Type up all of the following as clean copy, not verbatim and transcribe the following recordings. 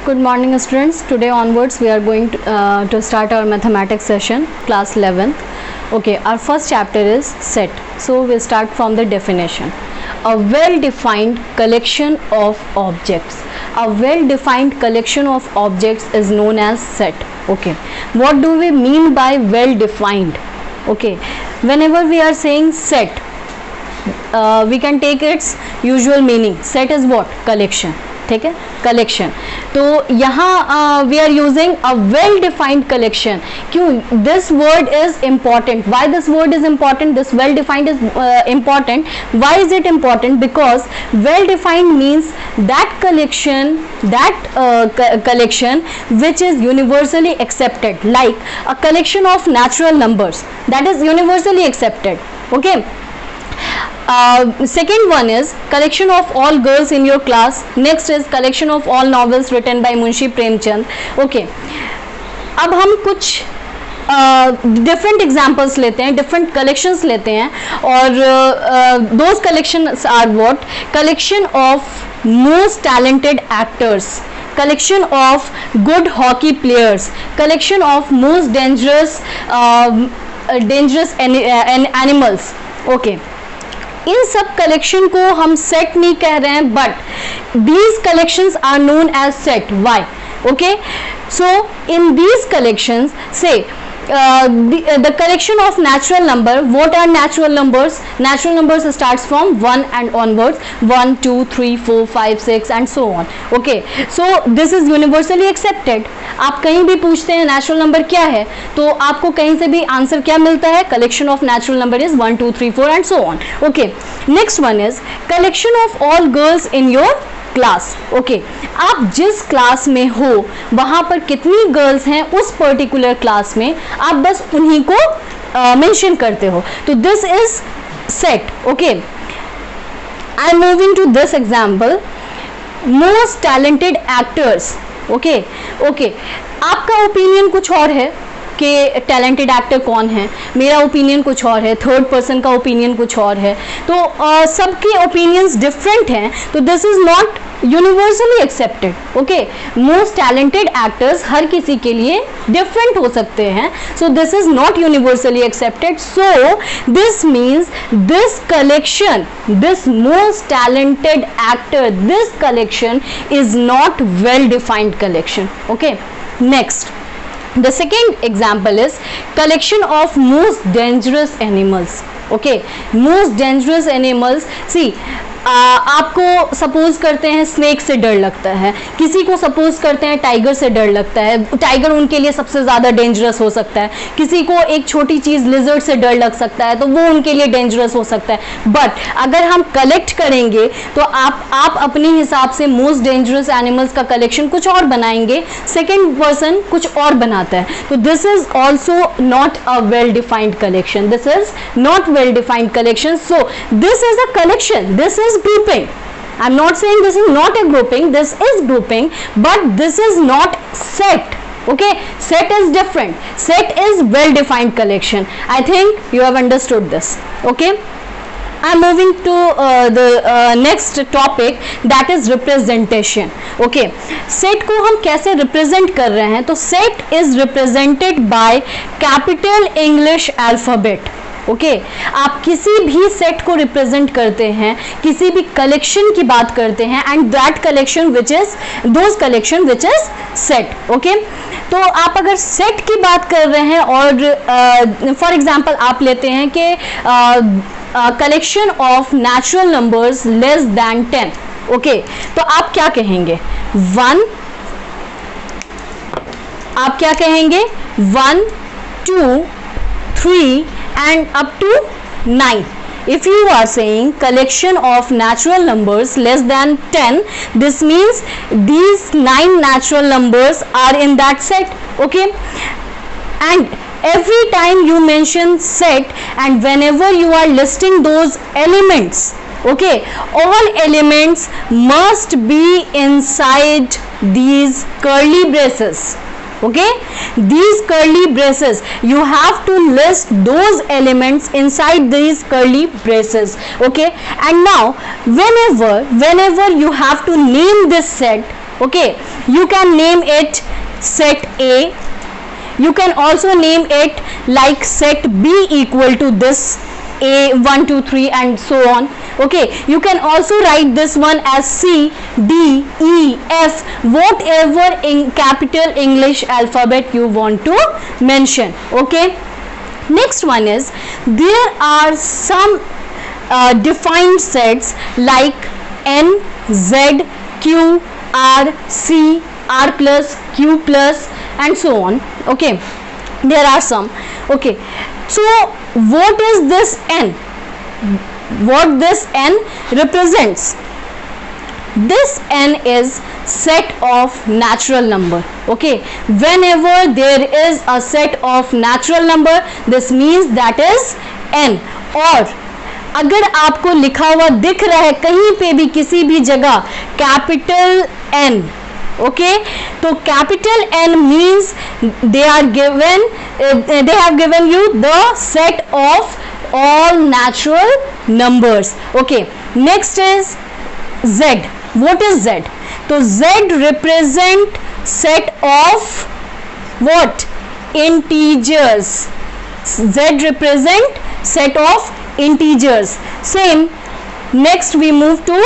Good morning students. Today onwards we are going to start our mathematics session, class 11th. Okay, our first chapter is set. So we'll start from the definition. A well-defined collection of objects. A well-defined collection of objects is known as set. Okay, what do we mean by well-defined? Okay, whenever we are saying set, we can take its usual meaning. Set is what? Collection. ठीक है, collection. तो यहाँ we are using a well defined collection. क्यों? This word is important. Why this word is important? This well defined is important. Why is it important? Because well defined means that collection which is universally accepted, like a collection of natural numbers that is universally accepted. Okay. Second one is collection of all girls in your class. Next is collection of all novels written by Munshi Premchand. Okay, अब हम कुछ different examples लेते हैं, different collections लेते हैं, और those collections are what? Collection of most talented actors, collection of good hockey players, collection of most dangerous animals. Okay, इन सब कलेक्शन को हम सेट नहीं कह रहे हैं, but these collections are known as set. Why? Okay, so in these collections से the collection of natural number. What are natural numbers? Natural numbers starts from 1 and onwards. 1 2 3 4 5 6 and so on. Okay, so this is universally accepted. आप कहीं भी पूछते हैं natural number क्या है, तो आपको कहीं से भी आंसर क्या मिलता है? Collection of natural number is 1 2 3 4 and so on. Okay, next one is collection of all girls in your class. Okay, आप जिस क्लास में हो वहां पर कितनी गर्ल्स हैं उस पर्टिकुलर क्लास में, आप बस उन्हीं को मेंशन करते हो, तो this is set. Okay, I am moving to this example, most talented actors. Okay, आपका ओपिनियन कुछ और है कि टैलेंटेड एक्टर कौन है, मेरा ओपिनियन कुछ और है, थर्ड पर्सन का ओपिनियन कुछ और है, तो सबके ओपिनियंस डिफरेंट हैं, तो this is not universally accepted. Okay, most talented actors हर किसी के लिए डिफरेंट हो सकते हैं, so this is not universally accepted. So this means this collection, this most talented actor, this collection is not well defined collection. Okay, next, the second example is collection of most dangerous animals. Okay, most dangerous animals. See, आपको suppose करते हैं snake से डर लगता है, किसी को suppose करते हैं टाइगर से डर लगता है, टाइगर उनके लिए सबसे ज़्यादा डेंजरस हो सकता है, किसी को एक छोटी चीज़ लिजर्ड से डर लग सकता है, तो वो उनके लिए डेंजरस हो सकता है. बट अगर हम कलेक्ट करेंगे तो आप अपने हिसाब से मोस्ट डेंजरस एनिमल्स का कलेक्शन कुछ और बनाएंगे, सेकेंड पर्सन कुछ और बनाता है, तो this is also not a well defined collection. This is not well defined collection. So this is a collection, this is grouping. I'm not saying this is not a grouping, this is grouping, but this is not set. Okay, set is different. Set is well defined collection. I think you have understood this. Okay, I'm moving to the next topic, that is representation. Okay, set को हम कैसे represent कर रहे हैं? तो set is represented by capital English alphabet. Okay, आप किसी भी सेट को रिप्रेजेंट करते हैं, किसी भी कलेक्शन की बात करते हैं, and that collection which is those collection which is set. Okay, तो आप अगर सेट की बात कर रहे हैं और फॉर एग्जांपल आप लेते हैं कि collection of natural numbers less than 10. Okay, तो आप क्या कहेंगे? 1, आप क्या कहेंगे? 1 2 3 and up to 9. If you are saying collection of natural numbers less than 10, this means these 9 natural numbers are in that set. Okay, and every time you mention set and whenever you are listing those elements, okay, all elements must be inside these curly braces. Okay, these curly braces, you have to list those elements inside these curly braces. Okay, and now whenever you have to name this set, Okay, you can name it set A. You can also name it like set B equal to this A 1 2 3 and so on. Okay, you can also write this one as C, D, E, F, whatever in capital English alphabet you want to mention. Okay, next one is there are some defined sets like N, Z, Q, R, C, R plus, Q plus and so on. Okay, there are some. Okay, so what is this N? What this N represents? This N is set of natural number. Okay, whenever there is a set of natural number, this means that is N. और अगर आपको लिखा हुआ दिख रहा है कहीं पे भी किसी भी जगह कैपिटल N, okay, तो capital N means they have given you the set of all natural numbers. Okay, next is Z. What is Z? तो Z represent set of what? Integers. Z represent set of integers. Same. Next we move to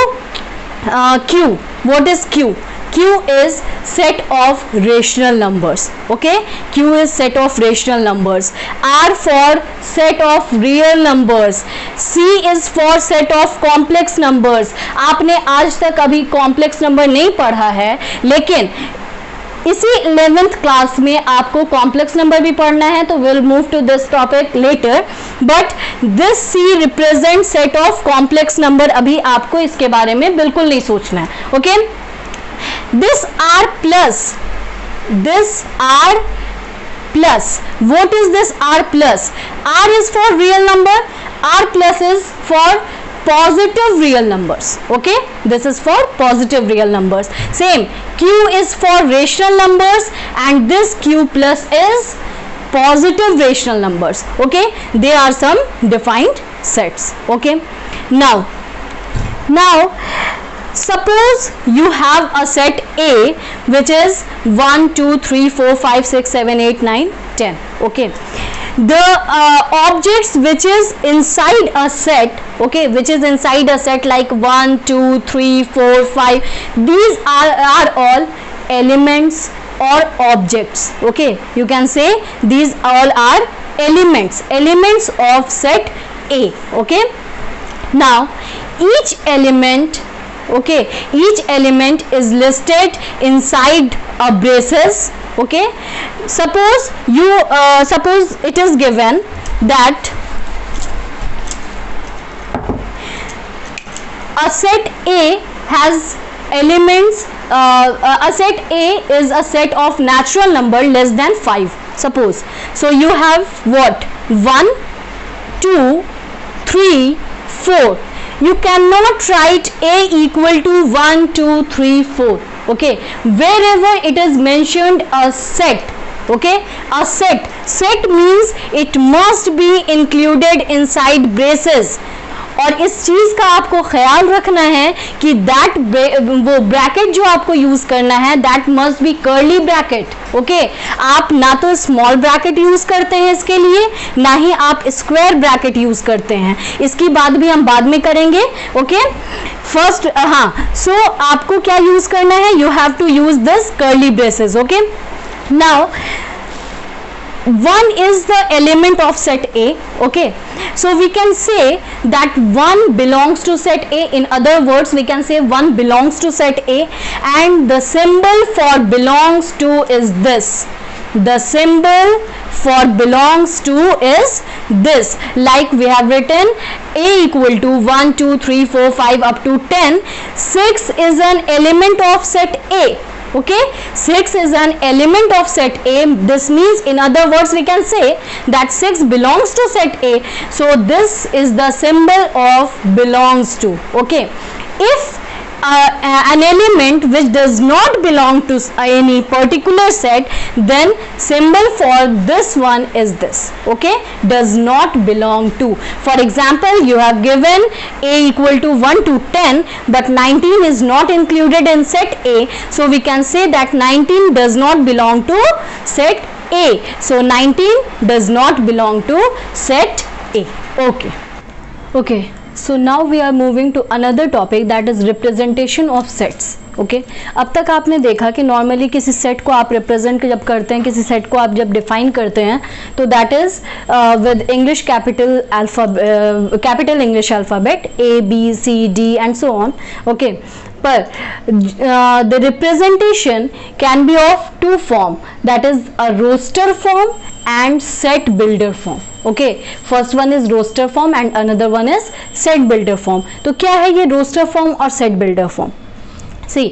Q. What is Q? Q is set of rational numbers. Okay, Q is set of rational numbers. R for set of real numbers. C is for set of complex numbers. आपने आज तक अभी complex number नहीं पढ़ा है, लेकिन इसी 11th class में आपको कॉम्प्लेक्स नंबर भी पढ़ना है, तो will move to this topic later. But this C represent set of complex number. अभी आपको इसके बारे में बिल्कुल नहीं सोचना है. Okay, this R plus, what is this R plus? R is for real number, R plus is for positive real numbers. Okay, this is for positive real numbers. Same, Q is for rational numbers and this Q plus is positive rational numbers. Okay, there are some defined sets. Okay, now suppose you have a set A which is 1 2 3 4 5 6 7 8 9 10. Okay, the objects which is inside a set, okay, which is inside a set like 1 2 3 4 5, these are all elements or objects. Okay, you can say these all are elements of set A. Okay, now each element is listed inside a braces. Okay, suppose it is given that a set A has elements, a set A is a set of natural number less than 5. Suppose, so you have what? 1 2 3 4. You cannot write A equal to 1 2 3 4. Okay, wherever it is mentioned a set, okay, a set means it must be included inside braces. और इस चीज का आपको ख्याल रखना है कि that वो ब्रैकेट जो आपको यूज करना है that must be curly bracket. Okay, आप ना तो स्मॉल ब्रैकेट यूज करते हैं इसके लिए, ना ही आप स्क्वायर ब्रैकेट यूज करते हैं. इसकी बात भी हम बाद में करेंगे. ओके, फर्स्ट सो आपको क्या यूज करना है? You have to use this curly braces. Okay, now 1 is the element of set A. Okay, so we can say that 1 belongs to set A. In other words, we can say 1 belongs to set A, and the symbol for belongs to is this. The symbol for belongs to is this. Like we have written A equal to 1 2 3 4 5 up to 10. 6 is an element of set A. Okay, 6 is an element of set A. This means, in other words, we can say that 6 belongs to set A. So this is the symbol of belongs to. Okay, if an element which does not belong to any particular set, then symbol for this one is this. Okay, does not belong to. For example, you have given a equal to 1 to 10, but 19 is not included in set A, so we can say that 19 does not belong to set A. So 19 does not belong to set A. Okay, so now we are moving to another topic, that is representation of sets. Okay, अब तक आपने देखा कि normally किसी set को आप represent जब करते हैं, किसी सेट को आप जब डिफाइन करते हैं, तो that is with English capital English alphabet A B C D and so on. Okay, पर the representation can be of two form, that is a roster form and set builder form. Okay, first one is roster form and another one is set builder form. तो क्या है ये roster form और set builder form? See,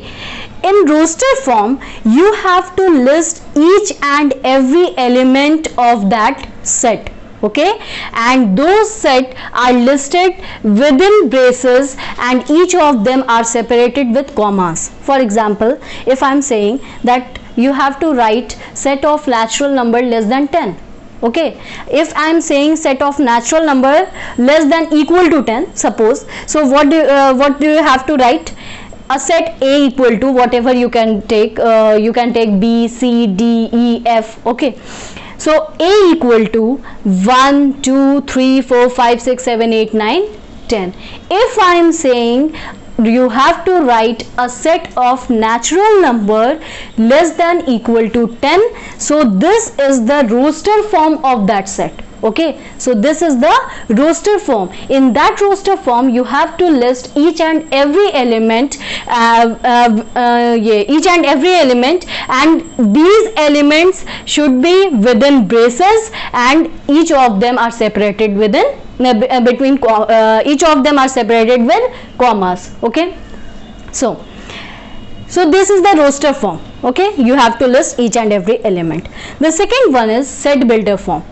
in roster form you have to list each and every element of that set. Okay, and those set are listed within braces and each of them are separated with commas. For example, if I am saying that you have to write set of natural number less than 10. Okay, if I am saying set of natural number less than equal to 10, suppose, so what do you have to write? A set A equal to whatever you can take B, C, D, E, F. Okay, so A equal to 1, 2, 3, 4, 5, 6, 7, 8, 9, 10. If I am saying you have to write a set of natural number less than equal to 10, so this is the roster form of that set. Okay, so this is the roster form. In that roster form you have to list each and every element, each and every element, and these elements should be within braces and each of them are separated within each of them are separated with commas. Okay, so this is the roster form. Okay, you have to list each and every element. The second one is set builder form.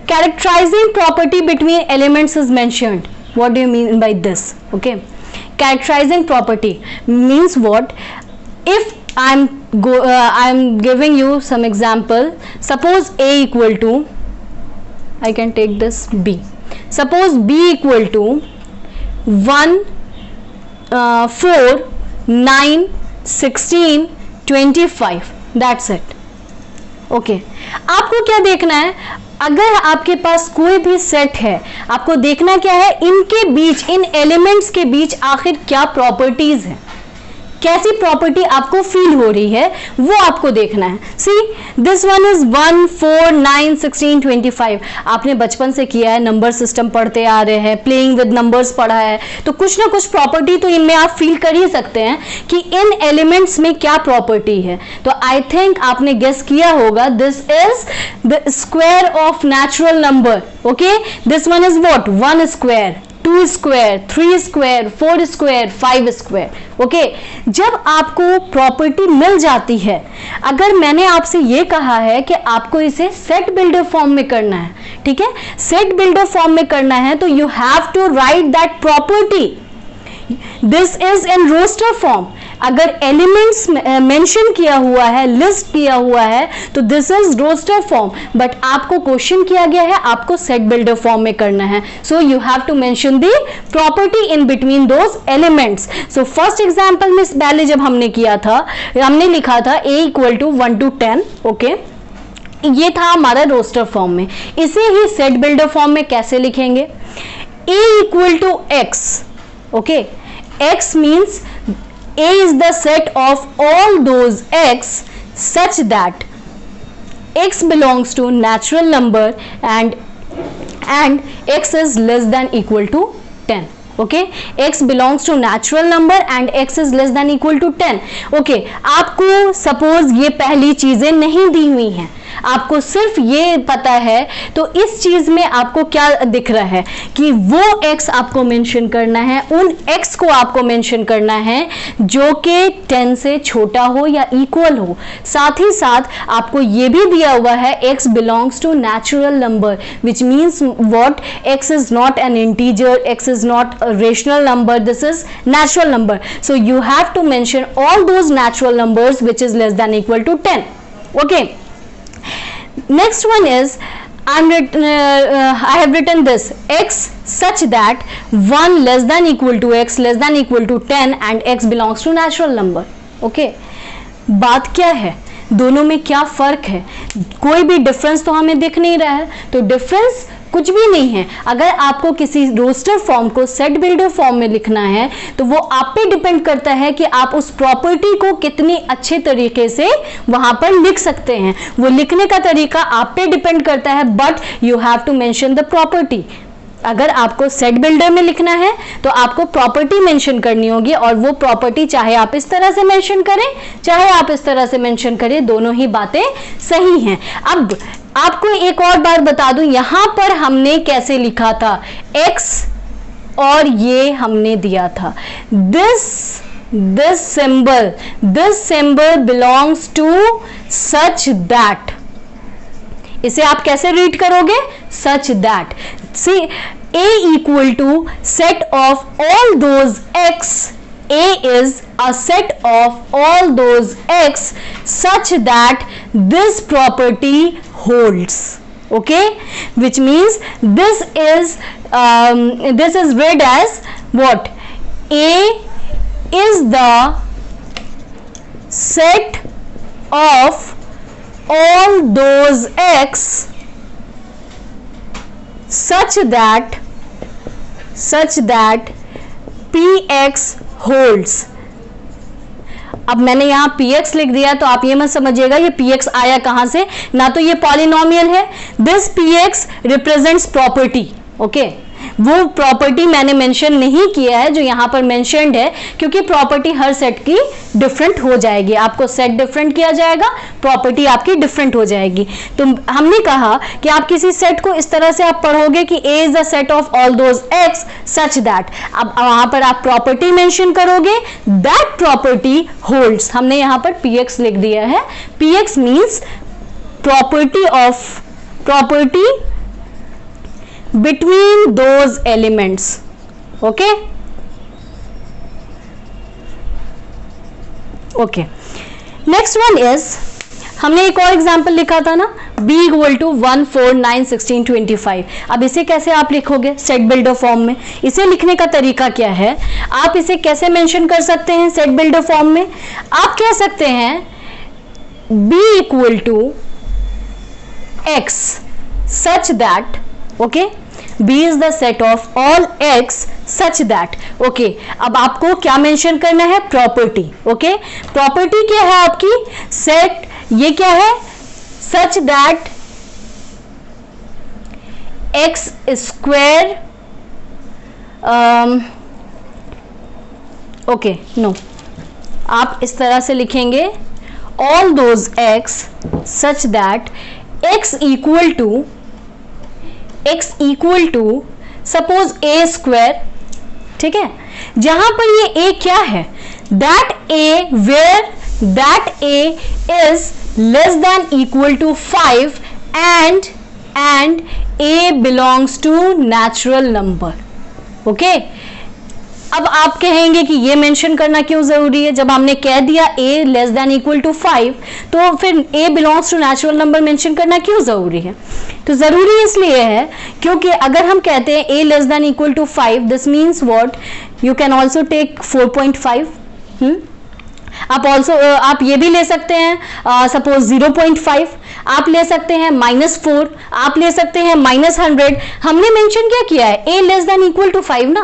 Characterizing property between elements is mentioned. What do you mean by this? Okay, characterizing property means what? If I'm giving you some example, suppose A equal to, I can take this B. Suppose B equal to 1, 4, 9, 16, 25. That's it. Okay, आपको क्या देखना है? अगर आपके पास कोई भी set है, आपको देखना क्या है? इनके बीच, इन एलिमेंट्स के बीच आखिर क्या प्रॉपर्टीज है, कैसी प्रॉपर्टी आपको फील हो रही है, वो आपको देखना है. सी, दिस वन इज 1, 4, 9, 16, 25. आपने बचपन से किया है, नंबर सिस्टम पढ़ते आ रहे हैं, प्लेइंग विद नंबर्स पढ़ा है, तो कुछ ना कुछ प्रॉपर्टी तो इनमें आप फील कर ही सकते हैं कि इन एलिमेंट्स में क्या प्रॉपर्टी है. तो आई थिंक आपने गेस किया होगा, this is the square of natural number. Okay, this one is what? 1 square, 2 square, 3 square, 4 square, 5 square. Okay, जब आपको प्रॉपर्टी मिल जाती है, अगर मैंने आपसे ये कहा है कि आपको इसे सेट बिल्डर फॉर्म में करना है, ठीक है, सेट बिल्डर फॉर्म में करना है, तो you have to write that property. This is in roster form. अगर एलिमेंट्स मेंशन किया हुआ है, लिस्ट किया हुआ है, तो this is roster form. But आपको क्वेश्चन किया गया है, आपको सेट बिल्डर फॉर्म में करना है, so you have to mention the property in between those elements. So first example में पहले जब हमने किया था, हमने लिखा था A equal to 1 to 10. Okay, ये था हमारा रोस्टर फॉर्म में. इसे ही सेट बिल्डर फॉर्म में कैसे लिखेंगे? A equal to X. Okay, X means A is the set of all those X such that X belongs to natural number and X is less than equal to 10. Okay, X belongs to natural number and X is less than equal to 10. Okay, आपको suppose ये पहली चीजें नहीं दी हुई हैं, आपको सिर्फ ये पता है, तो इस चीज में आपको क्या दिख रहा है कि वो x आपको मेंशन करना है, उन x को आपको मेंशन करना है जो कि 10 से छोटा हो या इक्वल हो। साथ ही साथ आपको ये भी दिया हुआ है x belongs to natural number, which means what? x is not an integer, x is not a rational number, this is natural number. So you have to mention all those natural numbers which is less than equal to 10. Okay, next one is I have written this x such that 1 less than equal to x less than equal to 10 and x belongs to natural number. Okay, बात क्या है, दोनों में क्या फर्क है? कोई भी डिफरेंस तो हमें दिख नहीं रहा है, तो डिफरेंस कुछ भी नहीं है। अगर आपको किसी रोस्टर फॉर्म को सेट बिल्डर फॉर्म में लिखना है तो वो आप पे डिपेंड करता है कि आप उस प्रॉपर्टी को कितनी अच्छे तरीके से वहां पर लिख सकते हैं। वो लिखने का तरीका आप पे डिपेंड करता है, but you have to mention the property. अगर आपको सेट बिल्डर में लिखना है तो आपको प्रॉपर्टी मेंशन करनी होगी, और वो प्रॉपर्टी चाहे आप इस तरह से मेंशन करें चाहे आप इस तरह से मेंशन करें, दोनों ही बातें सही हैं। अब आपको एक और बात बता दूं, यहां पर हमने कैसे लिखा था x, और ये हमने दिया था this symbol belongs to such that। इसे आप कैसे रीड करोगे? such that। See, a equal to set of all those x, a is a set of all those x such that this property holds. Okay, which means this is read as what? A is the set of all those x such that px holds। अब मैंने यहां px लिख दिया तो आप ये मत समझिएगा ये px आया कहां से, ना तो ये पॉलिनोमियल है। This px represents property. Okay, वो प्रॉपर्टी मैंने मेंशन नहीं किया है जो यहां पर मेंशन्ड है, क्योंकि प्रॉपर्टी हर सेट की डिफरेंट हो जाएगी। आपको सेट डिफरेंट किया जाएगा, प्रॉपर्टी आपकी डिफरेंट हो जाएगी। तो हमने कहा कि आप किसी सेट को इस तरह से आप पढ़ोगे कि a is the set of all those x such that, अब वहां पर आप प्रॉपर्टी मेंशन करोगे, दैट प्रॉपर्टी होल्ड्स। हमने यहां पर px लिख दिया है। px means property between those elements। okay, next one is, हमने एक और एग्जांपल लिखा था ना, b इक्वल टू 1 4 9 16 25। अब इसे कैसे आप लिखोगे सेट बिल्डर फॉर्म में? इसे लिखने का तरीका क्या है, आप इसे कैसे मेंशन कर सकते हैं सेट बिल्डर फॉर्म में? आप कह सकते हैं b equal to x such that, okay, b is the set of all x such that। okay, अब आपको क्या मेंशन करना है? प्रॉपर्टी। ओके, प्रॉपर्टी क्या है आपकी? सेट, ये क्या है? such that x square, okay no, आप इस तरह से लिखेंगे all those x such that x equal to suppose a square. ठीक है, जहां पर ये a क्या है? that a where that a is less than equal to 5 and a belongs to natural number। Okay, अब आप कहेंगे कि ये मेंशन करना क्यों जरूरी है? जब हमने कह दिया a less than equal to 5, तो फिर a belongs to natural number mention करना क्यों जरूरी है? तो जरूरी इसलिए है क्योंकि अगर हम कहते हैं a less than equal to 5, this means what? You can also take 4.5। आप ये भी ले सकते हैं सपोज 0.5, आप ले सकते हैं -4, आप ले सकते हैं -100। हमने मेंशन क्या किया है? a less than equal to 5 ना,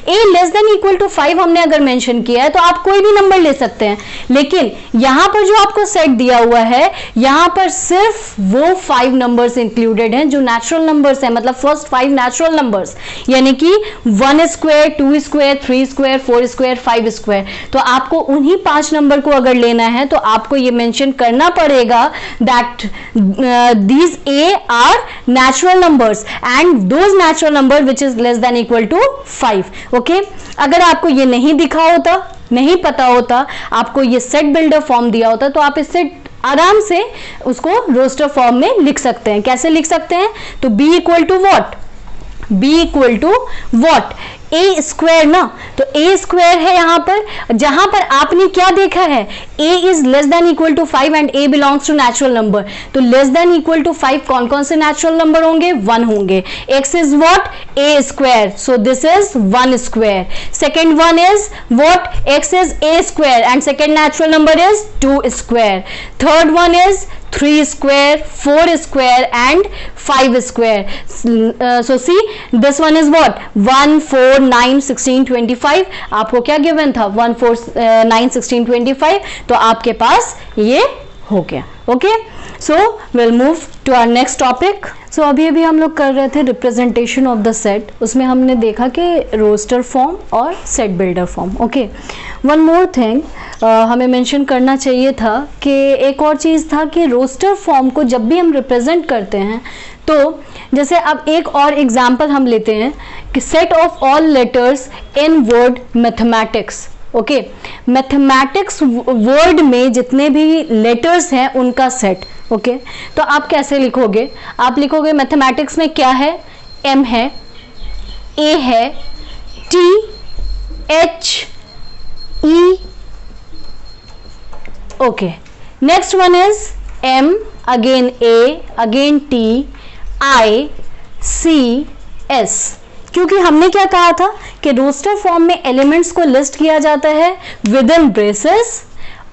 a less than equal to 5 हमने अगर मेंशन किया है तो आप कोई भी नंबर ले सकते हैं। लेकिन यहां पर जो आपको सेट दिया हुआ है, यहां पर सिर्फ वो 5 नंबर्स इंक्लूडेड हैं जो नेचुरल नंबर्स हैं, मतलब फर्स्ट 5 नेचुरल नंबर्स, यानी कि 1 square, 2 square, 3 square, 4 square, 5 square. तो आपको उन्हीं 5 नंबर को अगर लेना है तो आपको ये मेंशन करना पड़ेगा that these A are natural numbers and those natural number which is less than equal to 5. Okay, अगर आपको ये नहीं दिखा होता, नहीं पता होता, आपको ये सेट बिल्डर फॉर्म दिया होता, तो आप इससे आराम से उसको रोस्टर फॉर्म में लिख सकते हैं. कैसे लिख सकते हैं? तो B equal to what? B equal to what? A square ना. तो ए स्क्वायर है यहां पर, जहां पर आपने क्या देखा है, a is less than equal to 5 and a belongs to natural number. तो लेस देन इक्वल टू 5 कौन कौन से नेचुरल नंबर होंगे? 1 होंगे. x is what? a square, so this is 1 square. Second one is what? x is a square and second natural number is 2 square. Third one is 3 square, 4 square and 5 square. So see, this one is what? 1, 4, 9, 16, 25. आपको क्या given था? 1, 4, 9, 16, 25. तो आपके पास ये हो गया. Okay, so will move to our next topic. So अभी हम लोग कर रहे थे रिप्रेजेंटेशन ऑफ द सेट. उसमें हमने देखा कि रोस्टर फॉर्म और set builder form. Okay, one more thing हमें मेंशन करना चाहिए था कि एक और चीज़ था कि रोस्टर फॉर्म को जब भी हम रिप्रेजेंट करते हैं, तो जैसे अब एक और एग्जांपल हम लेते हैं कि set of all letters in word mathematics. Okay, mathematics word में जितने भी लेटर्स हैं उनका सेट. ओके, तो आप कैसे लिखोगे? आप लिखोगे मैथमेटिक्स में क्या है? M है, A है, T, H, E. Okay, next one is M, again A, again T, I, C, S. क्योंकि हमने क्या कहा था कि रोस्टर फॉर्म में एलिमेंट्स को लिस्ट किया जाता है विद इन ब्रेसेस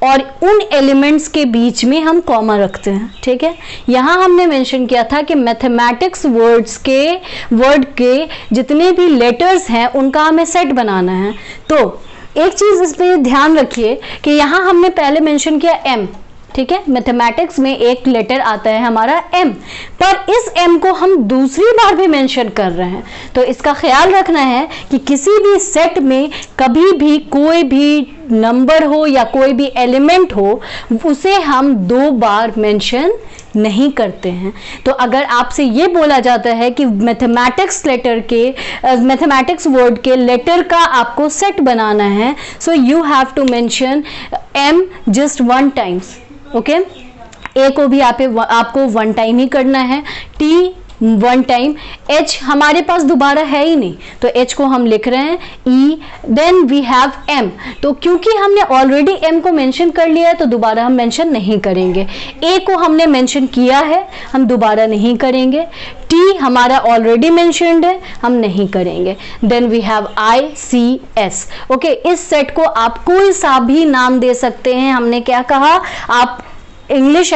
और उन एलिमेंट्स के बीच में हम कॉमा रखते हैं. ठीक है, यहां हमने मेंशन किया था कि मैथमेटिक्स वर्ड के जितने भी लेटर्स हैं उनका हमें सेट बनाना है. तो एक चीज इसमें ध्यान रखिए कि यहां हमने पहले मेंशन किया M. ठीक है, मैथमेटिक्स में एक लेटर आता है हमारा M, पर इस M को हम दूसरी बार भी मेंशन कर रहे हैं. तो इसका ख्याल रखना है कि किसी भी सेट में कभी भी कोई भी नंबर हो या कोई भी एलिमेंट हो, उसे हम 2 बार मेंशन नहीं करते हैं. तो अगर आपसे ये बोला जाता है कि मैथमेटिक्स वर्ड के लेटर का आपको सेट बनाना है, so you have to mention M just 1 times. Okay, A को भी आपको 1 टाइम ही करना है, T 1 टाइम, H हमारे पास दोबारा है ही नहीं, तो H को हम लिख रहे हैं E. Then we have M. तो क्योंकि हमने ऑलरेडी M को मेंशन कर लिया है तो दोबारा हम मेंशन नहीं करेंगे. A को हमने मेंशन किया है, हम दोबारा नहीं करेंगे. T हमारा ऑलरेडी मेंशन्ड है, हम नहीं करेंगे. Then we have I, C, S. Okay, इस सेट को आप कोई सा भी नाम दे सकते हैं. हमने क्या कहा? आप इंग्लिश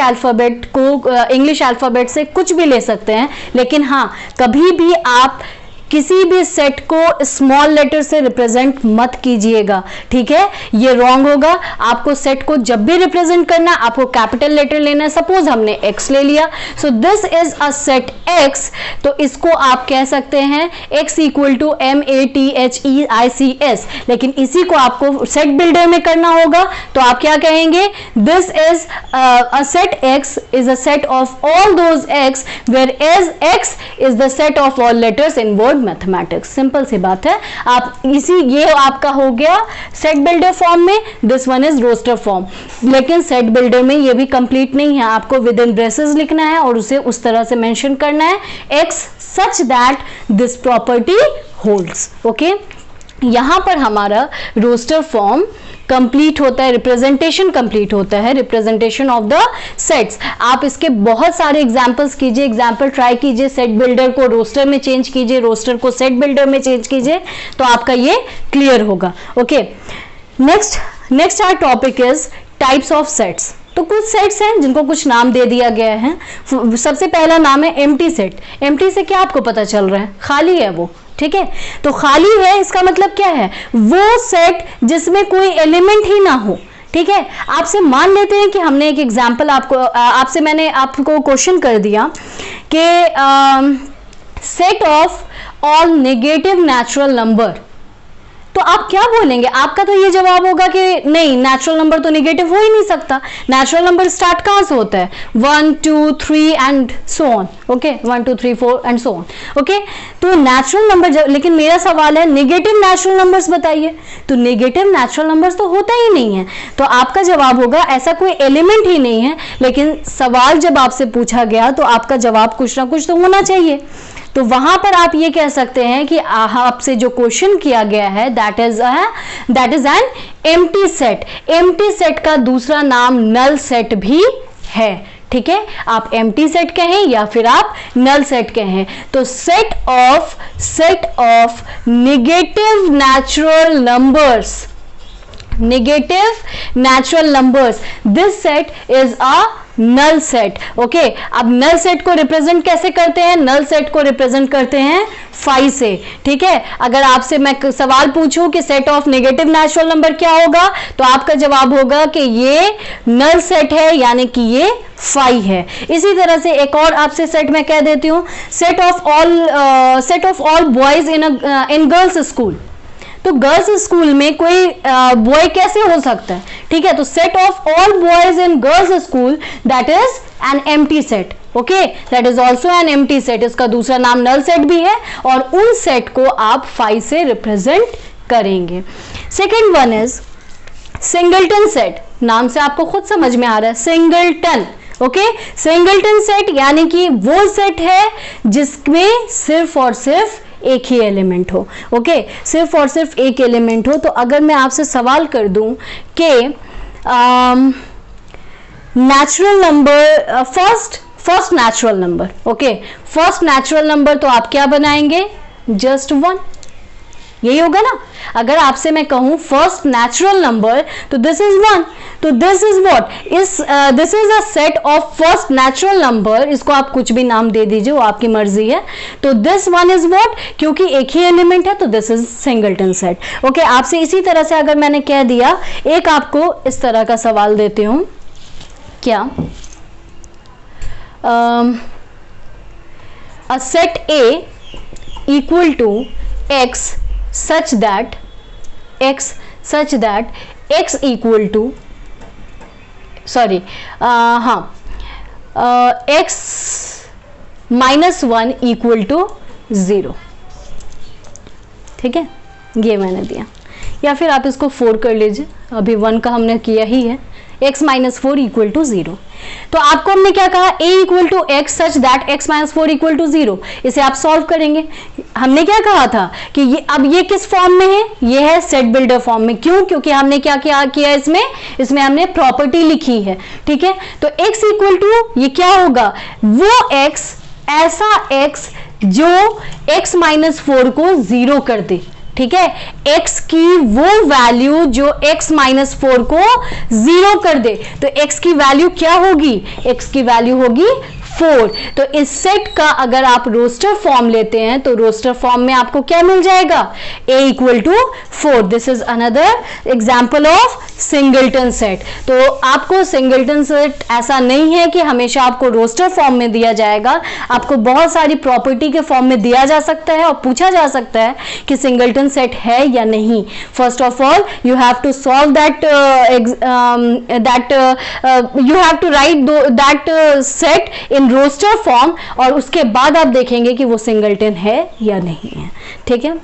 अल्फ़ाबेट से कुछ भी ले सकते हैं, लेकिन हाँ, कभी भी आप किसी भी सेट को स्मॉल लेटर से रिप्रेजेंट मत कीजिएगा. ठीक है, ये रॉन्ग होगा. आपको सेट को जब भी रिप्रेजेंट करना, आपको कैपिटल लेटर लेना है. सपोज हमने x ले लिया, सो this is a set x. तो इसको आप कह सकते हैं x इक्वल टू MATHEICS. लेकिन इसी को आपको सेट बिल्डर में करना होगा, तो आप क्या कहेंगे? This is a set x is a set of all those x where as x is the set of all letters in word mathematics. Simple सी बात है. आप ये आपका हो गया सेट बिल्डर फॉर्म में. This one is roster form. लेकिन सेट बिल्डर में ये भी कंप्लीट नहीं है. आपको विद इन ब्रेसेस लिखना है और उसे उस तरह से मेंशन करना है x such that this property holds. Okay, यहां पर हमारा रोस्टर फॉर्म कंप्लीट होता है, रिप्रेजेंटेशन कंप्लीट होता है, रिप्रेजेंटेशन ऑफ द सेट्स. आप इसके बहुत सारे एग्जांपल्स कीजिए, एग्जांपल ट्राई कीजिए. सेट बिल्डर को रोस्टर में चेंज कीजिए, रोस्टर को सेट बिल्डर में चेंज कीजिए, तो आपका ये क्लियर होगा. Okay, next our topic is types of sets. तो कुछ सेट्स हैं जिनको कुछ नाम दे दिया गया है. सबसे पहला नाम है एम्प्टी सेट. एम्प्टी से क्या आपको पता चल रहा है? खाली है वो. ठीक है, तो खाली है इसका मतलब क्या है? वो सेट जिसमें कोई एलिमेंट ही ना हो. ठीक है, आपसे मान लेते हैं कि हमने एक एग्जांपल मैंने आपको क्वेश्चन कर दिया कि set of all negative natural number तो आप क्या बोलेंगे? आपका तो ये जवाब होगा कि नहीं, नेचुरल नंबर तो नेगेटिव हो ही नहीं सकता। नेचुरल नंबर स्टार्ट कहां से होता है? 1 2 3 and so on. Okay, 1 2 3 4 and so on. Okay, तो नेचुरल नंबर, लेकिन मेरा सवाल है नेगेटिव नेचुरल नंबर्स बताइए, तो नेगेटिव नेचुरल नंबर्स तो होता ही नहीं है। तो आपका जवाब होगा ऐसा कोई एलिमेंट ही नहीं है। लेकिन सवाल जब आपसे पूछा गया तो आपका जवाब कुछ ना कुछ तो होना चाहिए। तो वहां पर आप ये कह सकते हैं कि आपसे जो क्वेश्चन किया गया है that is an empty set. Empty set का दूसरा नाम नल सेट भी है। ठीक है, आप एम्प्टी सेट कहें या फिर आप नल सेट कहें। तो set of negative natural numbers, this set is a null set. Okay, अब नल सेट को रिप्रेजेंट कैसे करते हैं? नल सेट को रिप्रेजेंट करते हैं फाई से। ठीक है, अगर आपसे मैं सवाल पूछूं कि set of negative natural number क्या होगा, तो आपका जवाब होगा कि ये नल सेट है, यानी कि ये फाई है। इसी तरह से एक और आपसे सेट मैं कह देती हूं, set of all boys in girls school. तो गर्ल्स स्कूल में कोई बॉय कैसे हो सकता है? ठीक है, तो set of all boys in girls school that is an empty set. Okay, that is also an empty set. इसका दूसरा नाम नल सेट भी है और उन सेट को आप फाई से रिप्रेजेंट करेंगे। Second one is singleton set. नाम से आपको खुद समझ में आ रहा है, सिंगलटन। ओके, सिंगलटन सेट यानी कि वो सेट है जिसमें सिर्फ और सिर्फ एक ही एलिमेंट हो। ओके, सिर्फ और सिर्फ एक एलिमेंट हो। तो अगर मैं आपसे सवाल कर दूं कि natural number, first natural number, okay, first natural number, तो आप क्या बनाएंगे? जस्ट 1, यही होगा ना। अगर आपसे मैं कहूं फर्स्ट नेचुरल नंबर, तो दिस इज 1। तो this is what? This is a set of first natural number. इसको आप कुछ भी नाम दे दीजिए, वो आपकी मर्जी है। तो दिस वन इज व्हाट? क्योंकि एक ही एलिमेंट है तो this is singleton set. Okay, आपसे इसी तरह से अगर मैंने कह दिया, एक आपको इस तरह का सवाल देती हूं, क्या a set A equal to x such that x equal to x minus 1 equal to 0। ठीक है, ये मैंने दिया। या फिर आप इसको 4 कर लीजिए, अभी 1 का हमने किया ही है। x minus 4 equal to 0। तो आपको हमने क्या कहा? a equal to x such that x minus 4 equal to 0। इसे आप सॉल्व करेंगे। हमने क्या कहा था कि ये किस फॉर्म में है? ये है सेट बिल्डर फॉर्म में। क्यों? क्योंकि हमने क्या किया इसमें हमने प्रॉपर्टी लिखी है। ठीक है, तो x equal to ये क्या होगा? वो x, ऐसा x जो x minus 4 को 0 कर दे। ठीक है, x की वो वैल्यू जो x माइनस 4 को 0 कर दे। तो x की वैल्यू क्या होगी? x की वैल्यू होगी 4। तो इस सेट का अगर आप रोस्टर फॉर्म लेते हैं तो रोस्टर फॉर्म में आपको क्या मिल जाएगा? a equal to 4। This is another example of singleton set. तो आपको सिंगलटन सेट ऐसा नहीं है कि हमेशा आपको रोस्टर फॉर्म में दिया जाएगा, आपको बहुत सारी प्रॉपर्टी के फॉर्म में दिया जा सकता है और पूछा जा सकता है कि सिंगलटन सेट है या नहीं। First of all you have to solve that, you have to write that set in roster form, और उसके बाद आप देखेंगे कि वो सिंगलटन है या नहीं है। ठीक है,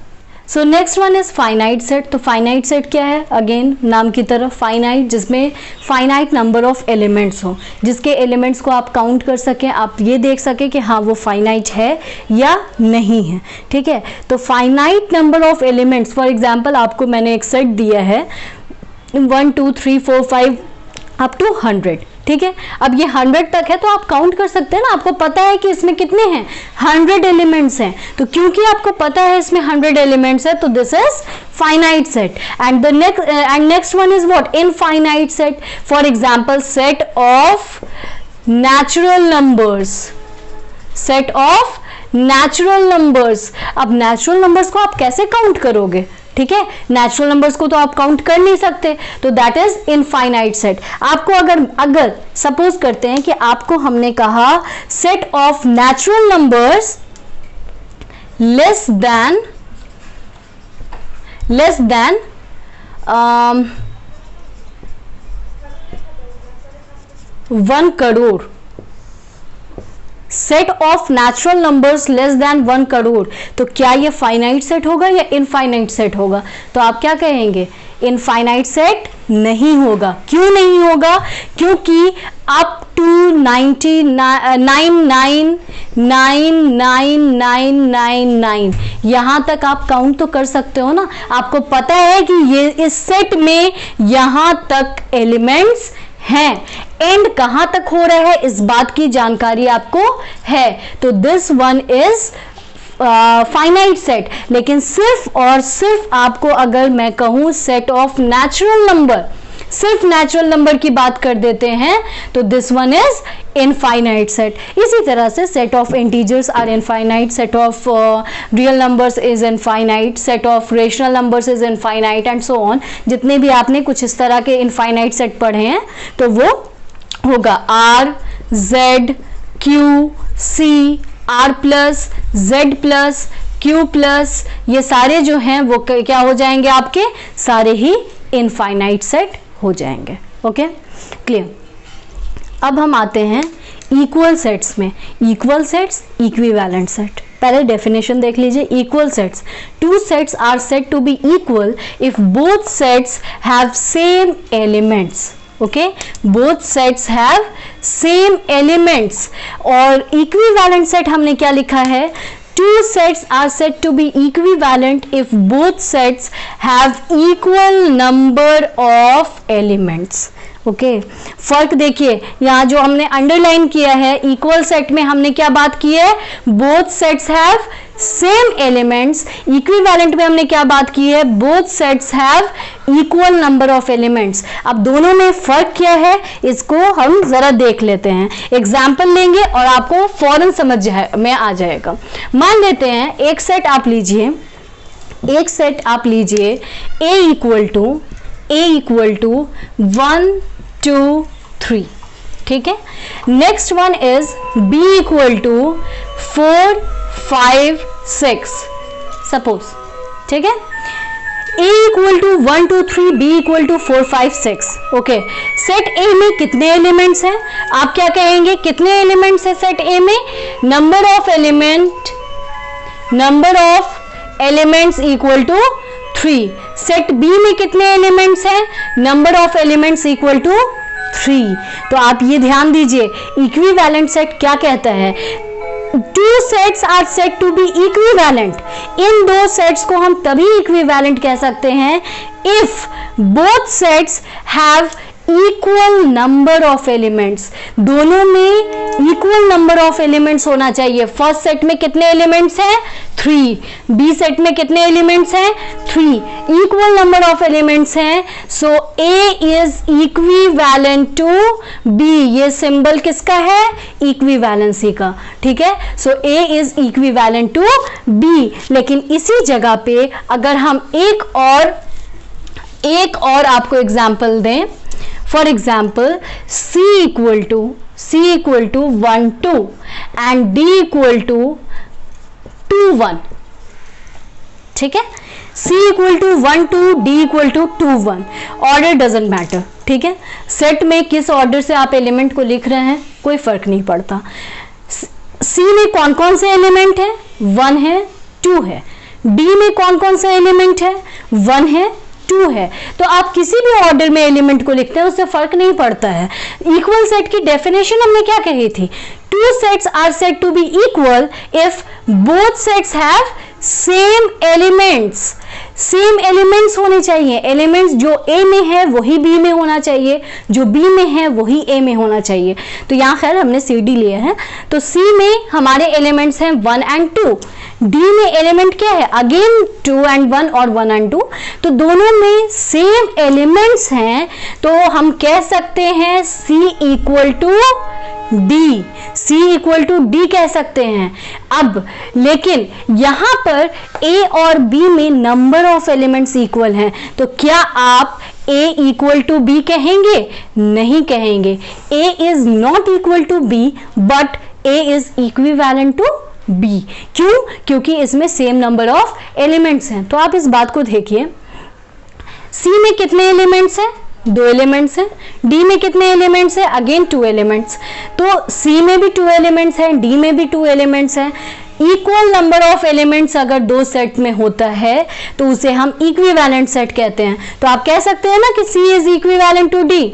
so next one is finite set. तो फाइनाइट सेट क्या है? अगेन नाम की तरफ फाइनाइट, जिसमें फाइनाइट नंबर ऑफ एलिमेंट्स हो, जिसके एलिमेंट्स को आप काउंट कर सकें, आप ये देख सकें कि हाँ वो फाइनाइट है या नहीं है। ठीक है, तो finite number of elements, for example आपको मैंने एक सेट दिया है 1 2 3 4 5 अप टू 100। ठीक है, अब ये 100 तक है तो आप काउंट कर सकते हैं ना, आपको पता है कि इसमें कितने हैं? 100 एलिमेंट्स हैं। तो क्योंकि आपको पता है इसमें 100 एलिमेंट्स है तो this is finite set. And the next one is what? Infinite set. For example set of natural numbers, set of natural numbers. अब नेचुरल नंबर्स को आप कैसे काउंट करोगे? ठीक है, नेचुरल नंबर्स को तो आप काउंट कर नहीं सकते, तो दैट इज इनफाइनाइट सेट। आपको अगर सपोज करते हैं कि आपको हमने कहा set of natural numbers less less than 1 crore, set of natural numbers less than 1 crore, तो क्या ये फाइनाइट सेट होगा या इनफाइनाइट सेट होगा? तो आप क्या कहेंगे? इनफाइनाइट सेट नहीं होगा। क्यों नहीं होगा? क्योंकि अप टू 99,999,999 यहां तक आप काउंट तो कर सकते हो ना। आपको पता है कि ये इस सेट में यहां तक एलिमेंट्स हैं। एंड कहां तक हो रहा है इस बात की जानकारी आपको है। तो this one is finite set. लेकिन सिर्फ और सिर्फ आपको अगर मैं कहूं सेट ऑफ नेचुरल नंबर, सिर्फ नेचुरल नंबर की बात कर देते हैं, तो this one is infinite set. इसी तरह से set of integers are infinite, set of real numbers is infinite, set of rational numbers is infinite and so on. जितने भी आपने कुछ इस तरह के इनफाइनाइट सेट पढ़े हैं तो वो होगा R, Z, Q, C, R plus, Z plus, Q plus, ये सारे जो हैं वो क्या हो जाएंगे? आपके सारे ही इनफाइनाइट सेट हो जाएंगे। Okay, clear. अब हम आते हैं इक्वल सेट्स में। Equal sets, equivalent set. पहले डेफिनेशन देख लीजिए। Equal sets, two sets are said to be equal if both sets have same elements. Okay, both sets have same elements. और इक्विवेलेंट सेट हमने क्या लिखा है? Two sets are said to be equivalent if both sets have equal number of elements. Okay, फर्क देखिए यहाँ जो हमने अंडरलाइन किया है, इक्वल सेट में हमने क्या बात की है? Both sets have same elements. Equivalent में हमने क्या बात की है? Both sets have equal number of elements. अब दोनों में फर्क क्या है इसको हम जरा देख लेते हैं। एग्जाम्पल लेंगे और आपको फौरन समझ में आ जाएगा। मान लेते हैं एक सेट आप लीजिए, एक सेट आप लीजिए A इक्वल टू 1 2 3, ठीक है। Next one is B equal to 4 5 6 suppose, ठीक है। A equal to 1 2 3, B equal to 4 5 6। Okay, set A में कितने एलिमेंट्स हैं? आप क्या कहेंगे? कितने एलिमेंट्स है सेट A में? Number of elements equal to 3। Set B में कितने एलिमेंट्स हैं? Number of elements equal to 3। तो आप ये ध्यान दीजिए, इक्विवेलेंट सेट क्या कहता है? Two sets are said to be equivalent. इन दो सेट्स को हम तभी इक्विवेलेंट कह सकते हैं if both sets have equal number of elements. दोनों में equal number of elements होना चाहिए। फर्स्ट सेट में कितने एलिमेंट्स हैं? 3। बी सेट में कितने एलिमेंट्स हैं? 3। इक्वल नंबर ऑफ एलिमेंट्स हैं, so A is equivalent to B। ये सिंबल किसका है? इक्विवेलेंसी का, ठीक है। So A is equivalent to B। लेकिन इसी जगह पे अगर हम एक और आपको एग्जाम्पल दें, for example C equal to 1 2 and D equal to 2 1, ठीक है। C equal to 1 2, D equal to 2 1। Order doesn't matter, ठीक है। सेट में किस ऑर्डर से आप एलिमेंट को लिख रहे हैं कोई फर्क नहीं पड़ता। C में कौन कौन से एलिमेंट है? 1 है, 2 है। D में कौन कौन से एलिमेंट है? 1 है, 2 है। तो आप किसी भी ऑर्डर में एलिमेंट को लिखते हैं उससे फर्क नहीं पड़ता है। इक्वल सेट की डेफिनेशन हमने क्या कही थी? Two sets are said to be equal if both sets have same elements. Same elements होने चाहिए। एलिमेंट्स जो A में है वही B में होना चाहिए, जो B में है वही A में होना चाहिए। तो यहाँ खैर हमने CD लिया है, तो C में हमारे एलिमेंट्स हैं 1 and 2। D में एलिमेंट क्या है? अगेन 2 and 1 और 1 and 2। तो दोनों में सेम एलिमेंट्स हैं, तो हम कह सकते हैं C equal to D। C equal to D कह सकते हैं। अब लेकिन यहां पर A और B में नंबर ऑफ एलिमेंट्स इक्वल हैं, तो क्या आप A इक्वल टू B कहेंगे? नहीं कहेंगे। A is not equal to B but A is equivalent to B। क्यों? क्योंकि इसमें सेम नंबर ऑफ एलिमेंट्स हैं। तो आप इस बात को देखिए, सी में कितने एलिमेंट्स हैं? 2 एलिमेंट्स हैं। डी में कितने एलिमेंट्स हैं? Again 2 elements. तो सी में भी 2 एलिमेंट्स हैं, डी में भी 2 एलिमेंट्स हैं। इक्वल नंबर ऑफ एलिमेंट्स अगर 2 सेट में होता है तो उसे हम इक्विवेलेंट सेट कहते हैं। तो आप कह सकते हैं ना कि C is equivalent to D,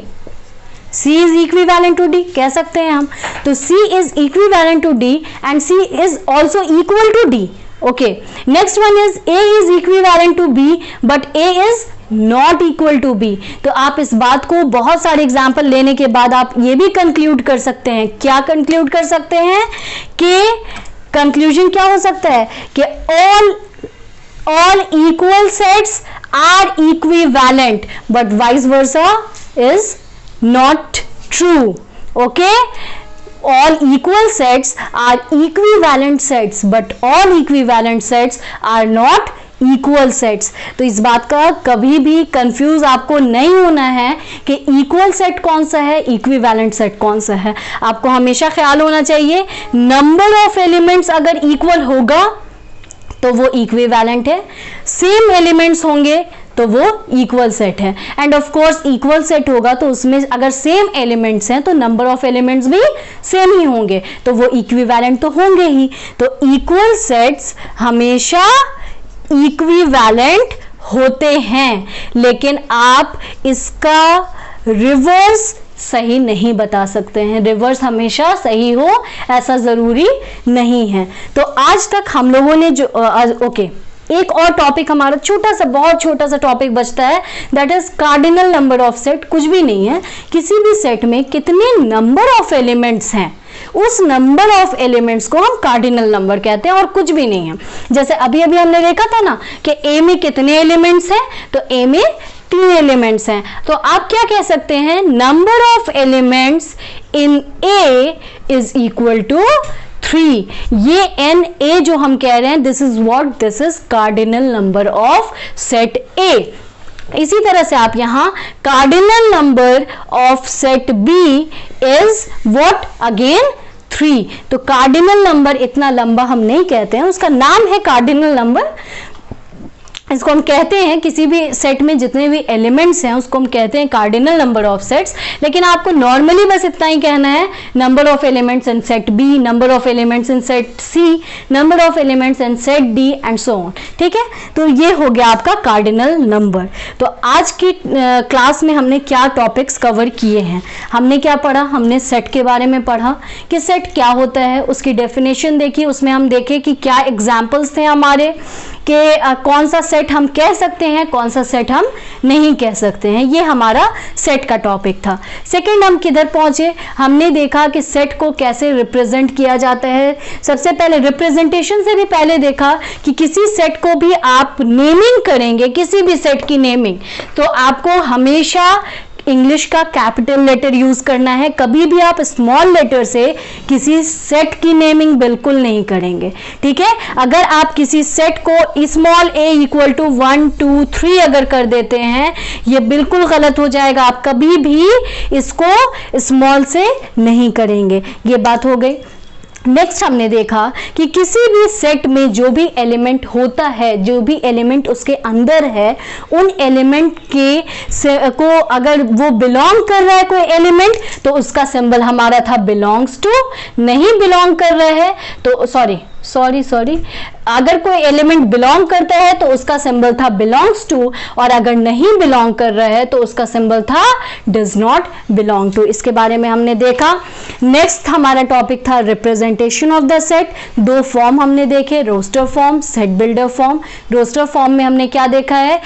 C is equivalent to D कह सकते हैं हम। तो C is equivalent to D and C is also equal to D. Okay. Next one is A is equivalent to B but A is not equal to B. तो आप इस बात को बहुत सारे एग्जाम्पल लेने के बाद आप ये भी कंक्लूड कर सकते हैं। क्या कंक्लूड कर सकते हैं? कि कंक्लूजन क्या हो सकता है कि all equal sets are equivalent but vice versa is not true. Okay, all equal sets are equivalent sets but all equivalent sets are not equal sets. तो इस बात का कभी भी कंफ्यूज आपको नहीं होना है कि इक्वल सेट कौन सा है, इक्विवेलेंट सेट कौन सा है। आपको हमेशा ख्याल होना चाहिए नंबर ऑफ एलिमेंट्स अगर इक्वल होगा तो वो इक्विवेलेंट है, सेम एलिमेंट्स होंगे तो वो इक्वल सेट है। End of course equal set होगा तो उसमें अगर सेम एलिमेंट्स हैं तो नंबर ऑफ एलिमेंट्स भी सेम ही होंगे तो वो इक्विवेलेंट तो होंगे ही। तो इक्वल सेट्स हमेशा इक्विवेलेंट होते हैं, लेकिन आप इसका रिवर्स सही नहीं बता सकते हैं। रिवर्स हमेशा सही हो ऐसा जरूरी नहीं है। तो आज तक हम लोगों ने जो ओके एक और टॉपिक हमारा छोटा सा, बहुत छोटा सा टॉपिक बचता है, that is cardinal number of set. कुछ भी नहीं है, किसी भी सेट में कितने नंबर ऑफ एलिमेंट्स हैं उस नंबर ऑफ एलिमेंट्स को हम कार्डिनल नंबर कहते हैं और कुछ भी नहीं है। जैसे अभी अभी हमने देखा था ना कि ए में कितने एलिमेंट्स हैं, तो ए में 3 एलिमेंट्स हैं। तो आप क्या कह सकते हैं? Number of elements in A is equal to 3। ये एन ए जो हम कह रहे हैं, this is what, this is cardinal number of set A. इसी तरह से आप यहां cardinal number of set B is what, again 3। तो कार्डिनल नंबर इतना लंबा हम नहीं कहते हैं, उसका नाम है कार्डिनल नंबर। इसको हम कहते हैं किसी भी सेट में जितने भी एलिमेंट्स हैं उसको हम कहते हैं कार्डिनल नंबर ऑफ सेट्स। लेकिन आपको नॉर्मली बस इतना ही कहना है, number of elements in set B, number of elements in set C, number of elements in set D and so on. ठीक है, तो ये हो गया आपका कार्डिनल नंबर। तो आज की क्लास में हमने क्या टॉपिक्स कवर किए हैं? हमने क्या पढ़ा? हमने सेट के बारे में पढ़ा कि सेट क्या होता है, उसकी डेफिनेशन देखी, उसमें हम देखे कि क्या एग्जाम्पल्स थे हमारे कि कौन सा सेट हम कह सकते हैं, कौन सा सेट हम नहीं कह सकते हैं। ये हमारा सेट का टॉपिक था। सेकंड हम किधर पहुंचे? हमने देखा कि सेट को कैसे रिप्रेजेंट किया जाता है। सबसे पहले रिप्रेजेंटेशन से भी पहले देखा कि किसी सेट को भी आप नेमिंग करेंगे, किसी भी सेट की नेमिंग, तो आपको हमेशा इंग्लिश का कैपिटल लेटर यूज करना है। कभी भी आप स्मॉल लेटर से किसी सेट की नेमिंग बिल्कुल नहीं करेंगे। ठीक है, अगर आप किसी सेट को स्मॉल a इक्वल टू 1 2 3 अगर कर देते हैं, ये बिल्कुल गलत हो जाएगा। आप कभी भी इसको स्मॉल से नहीं करेंगे। ये बात हो गई। नेक्स्ट हमने देखा कि किसी भी सेट में जो भी एलिमेंट होता है, जो भी एलिमेंट उसके अंदर है, उन एलिमेंट के को अगर वो बिलोंग कर रहा है कोई एलिमेंट तो उसका सिंबल हमारा था बिलोंग्स टू। नहीं बिलोंग कर रहा है तो सॉरी अगर कोई एलिमेंट बिलोंग करता है तो उसका सिंबल था बिलोंग्स टू, और अगर नहीं बिलोंग कर रहा है तो उसका सिंबल था डज नॉट बिलोंग टू। इसके बारे में हमने देखा। नेक्स्ट हमारा टॉपिक था representation of the set. 2 form हमने देखे, roster form, set builder form. Roster form में हमने क्या देखा है?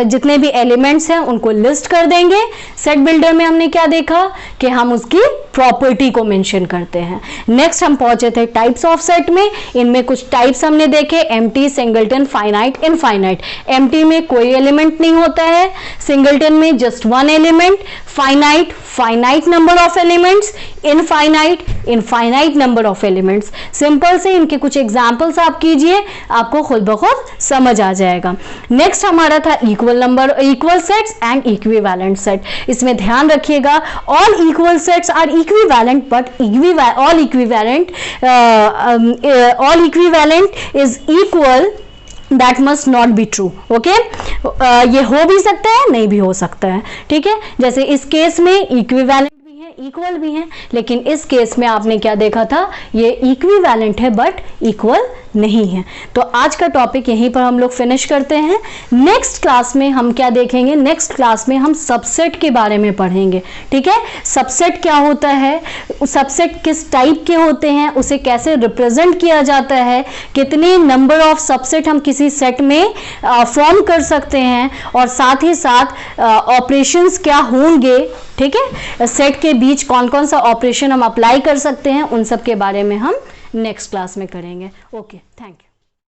जितने भी एलिमेंट्स हैं उनको लिस्ट कर देंगे। सेट बिल्डर में हमने क्या देखा कि हम उसकी प्रॉपर्टी को मेंशन करते हैं। नेक्स्ट हम पहुंचे थे टाइप्स ऑफ सेट में। इनमें कुछ टाइप्स हमने देखे, empty, singleton, finite, infinite. Empty में कोई एलिमेंट नहीं होता है, सिंगलटन में just 1 element, finite number of elements, infinite number of elements. Simple से इनके कुछ एग्जांपल्स आप कीजिए, आपको खुद ब खुद समझ आ जाएगा। नेक्स्ट हमारा था equal sets and equivalent set. इसमें ध्यान रखिएगा, all equal sets are equivalent but all equivalent is equal that must not be true. Okay, ये हो भी सकता है, नहीं भी हो सकता है, ठीक है। जैसे इस केस में इक्विवेलेंट भी है, इक्वल भी है, लेकिन इस केस में आपने क्या देखा था, ये इक्विवेलेंट है बट इक्वल नहीं है। तो आज का टॉपिक यहीं पर हम लोग फिनिश करते हैं। नेक्स्ट क्लास में हम क्या देखेंगे, नेक्स्ट क्लास में हम सबसेट के बारे में पढ़ेंगे, ठीक है। सबसेट क्या होता है, सबसेट किस टाइप के होते हैं, उसे कैसे रिप्रेजेंट किया जाता है, कितने नंबर ऑफ सबसेट हम किसी सेट में फॉर्म कर सकते हैं, और साथ ही साथ ऑपरेशंस क्या होंगे, ठीक है। सेट के बीच कौन कौन सा ऑपरेशन हम अप्लाई कर सकते हैं, उन सब के बारे में हम नेक्स्ट क्लास में करेंगे। Okay, thank you.